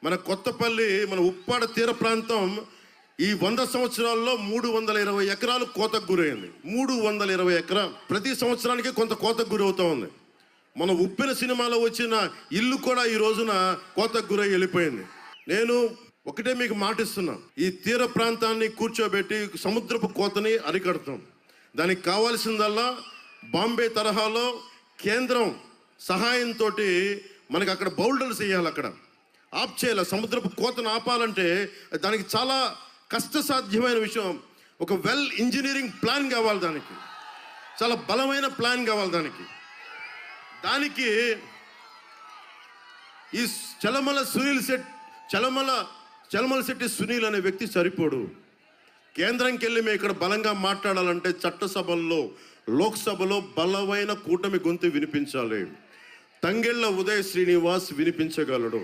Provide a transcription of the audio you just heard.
మన కొత్తపల్లి, మన ఉప్పాడ తీర ప్రాంతం ఈ 100 సంవత్సరాల్లో 320 ఎకరాలు కోతకు గురైంది. 320 ఎకరాలు ప్రతి సంవత్సరానికి కొంత కోతకు గురవుతూ ఉంది. మన ఉప్పెన సినిమాలో వచ్చిన ఇల్లు కూడా ఈ రోజున కోతకు గురై వెళ్ళిపోయింది. నేను ఒకటే మీకు మాటిస్తున్నా, ఈ తీర ప్రాంతాన్ని కూర్చోబెట్టి సముద్రపు కోతని అరికడతాం. దానికి కావాల్సిందల్లా బాంబే తరహాలో కేంద్రం సహాయంతో మనకి అక్కడ బౌల్డర్స్ వేయాలి, అక్కడ ఆప్ చేయాలి. సముద్రపు కోతను ఆపాలంటే దానికి చాలా కష్టసాధ్యమైన విషయం. ఒక వెల్ ఇంజనీరింగ్ ప్లాన్ కావాలి, దానికి చాలా బలమైన ప్లాన్ కావాలి. దానికి ఈ చలమల శెట్టి సునీల్ అనే వ్యక్తి సరిపోడు. కేంద్రంకి వెళ్ళి మేము ఇక్కడ బలంగా మాట్లాడాలంటే చట్టసభల్లో, లోక్సభలో బలమైన కూటమి గొంతు వినిపించాలి. తంగెళ్ళ ఉదయ్ శ్రీనివాస్ వినిపించగలడు.